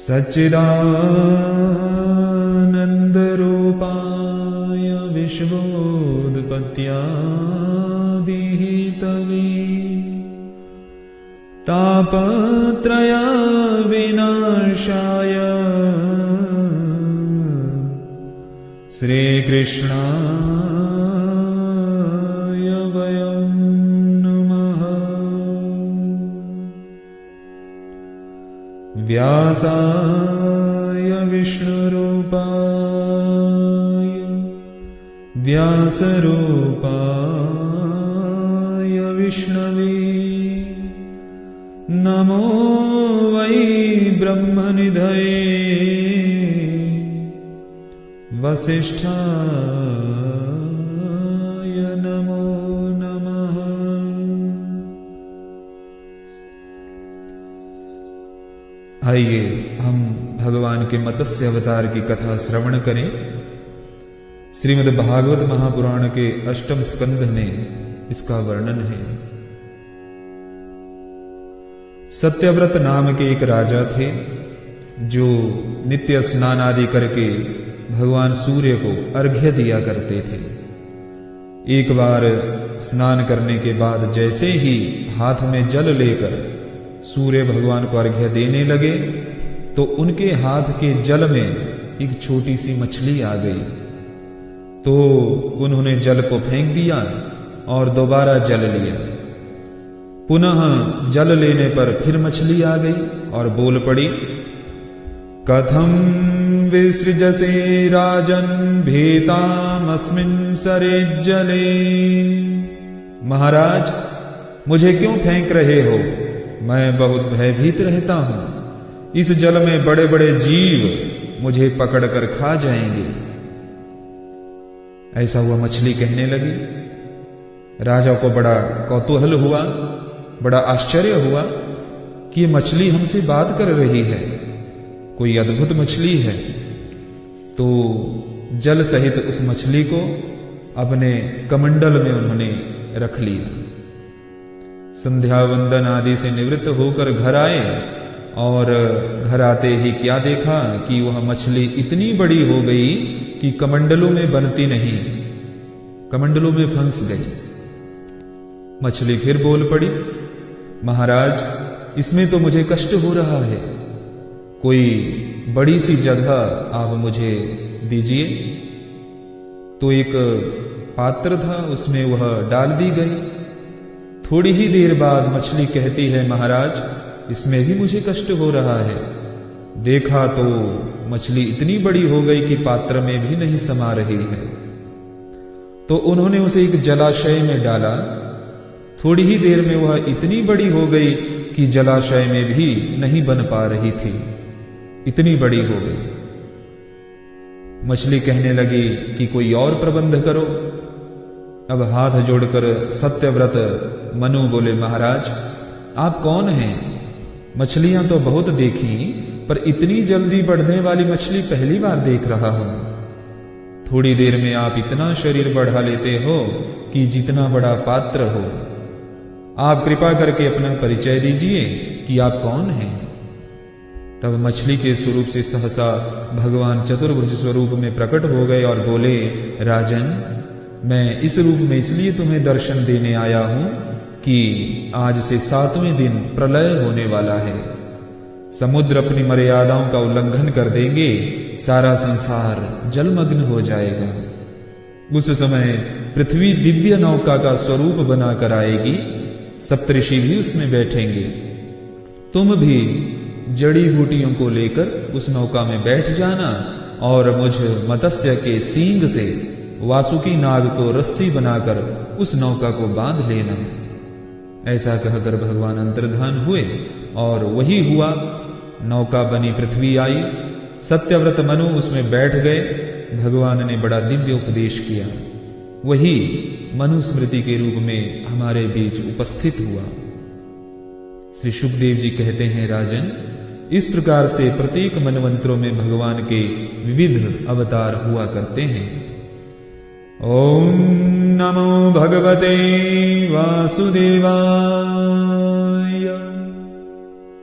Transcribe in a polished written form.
सच्चिदानन्दरूपाय विश्वोत्पत्त्यादिहेतवे तापत्रय विनाशाय श्रीकृष्णाय वयं नमः। व्यासाय विष्णुरूपाय व्यासरूपाय विष्णवे नमो वै ब्रह्मनिधये वसिष्ठाय नमो नमः। आइए हम भगवान के मत्स्य अवतार की कथा श्रवण करें। श्रीमद् भागवत महापुराण के अष्टम स्कंध में इसका वर्णन है। सत्यव्रत नाम के एक राजा थे जो नित्य स्नान आदि करके भगवान सूर्य को अर्घ्य दिया करते थे। एक बार स्नान करने के बाद जैसे ही हाथ में जल लेकर सूर्य भगवान को अर्घ्य देने लगे तो उनके हाथ के जल में एक छोटी सी मछली आ गई। तो उन्होंने जल को फेंक दिया और दोबारा जल लिया। पुनः जल लेने पर फिर मछली आ गई और बोल पड़ी, कथम विसृजसे राजन भीतामस्मिन् सरेज्जले। महाराज, मुझे क्यों फेंक रहे हो? मैं बहुत भयभीत रहता हूं। इस जल में बड़े बड़े जीव मुझे पकड़कर खा जाएंगे। ऐसा हुआ मछली कहने लगी। राजा को बड़ा कौतूहल हुआ, बड़ा आश्चर्य हुआ कि ये मछली हमसे बात कर रही है, कोई अद्भुत मछली है। तो जल सहित उस मछली को अपने कमंडल में उन्होंने रख लिया। संध्या वंदन आदि से निवृत्त होकर घर आए और घर आते ही क्या देखा कि वह मछली इतनी बड़ी हो गई कि कमंडलों में बनती नहीं, कमंडलों में फंस गई। मछली फिर बोल पड़ी, महाराज, इसमें तो मुझे कष्ट हो रहा है, कोई बड़ी सी जगह आप मुझे दीजिए। तो एक पात्र था, उसमें वह डाल दी गई। थोड़ी ही देर बाद मछली कहती है, महाराज, इसमें भी मुझे कष्ट हो रहा है। देखा तो मछली इतनी बड़ी हो गई कि पात्र में भी नहीं समा रही है। तो उन्होंने उसे एक जलाशय में डाला। थोड़ी ही देर में वह इतनी बड़ी हो गई कि जलाशय में भी नहीं बन पा रही थी, इतनी बड़ी हो गई। मछली कहने लगी कि कोई और प्रबंध करो। अब हाथ जोड़कर सत्यव्रत मनु बोले, महाराज, आप कौन हैं? मछलियां तो बहुत देखी, पर इतनी जल्दी बढ़ने वाली मछली पहली बार देख रहा हूं। थोड़ी देर में आप इतना शरीर बढ़ा लेते हो कि जितना बड़ा पात्र हो। आप कृपा करके अपना परिचय दीजिए कि आप कौन हैं। तब मछली के स्वरूप से सहसा भगवान चतुर्भुज स्वरूप में प्रकट हो गए और बोले, राजन, मैं इस रूप में इसलिए तुम्हें दर्शन देने आया हूं कि आज से 7वें दिन प्रलय होने वाला है। समुद्र अपनी मर्यादाओं का उल्लंघन कर देंगे, सारा संसार जलमग्न हो जाएगा। उस समय पृथ्वी दिव्य नौका का स्वरूप बनाकर आएगी, सप्तऋषि भी उसमें बैठेंगे। तुम भी जड़ी बूटियों को लेकर उस नौका में बैठ जाना और मुझ मत्स्य के सींग से वासुकी नाग को रस्सी बनाकर उस नौका को बांध लेना। ऐसा कहकर भगवान अंतर्धान हुए और वही हुआ। नौका बनी, पृथ्वी आई, सत्यव्रत मनु उसमें बैठ गए। भगवान ने बड़ा दिव्य उपदेश किया, वही मनुस्मृति के रूप में हमारे बीच उपस्थित हुआ। श्री शुकदेव जी कहते हैं, राजन, इस प्रकार से प्रत्येक मनवंतरों में भगवान के विविध अवतार हुआ करते हैं। ओम नमो भगवते वासुदेवाय।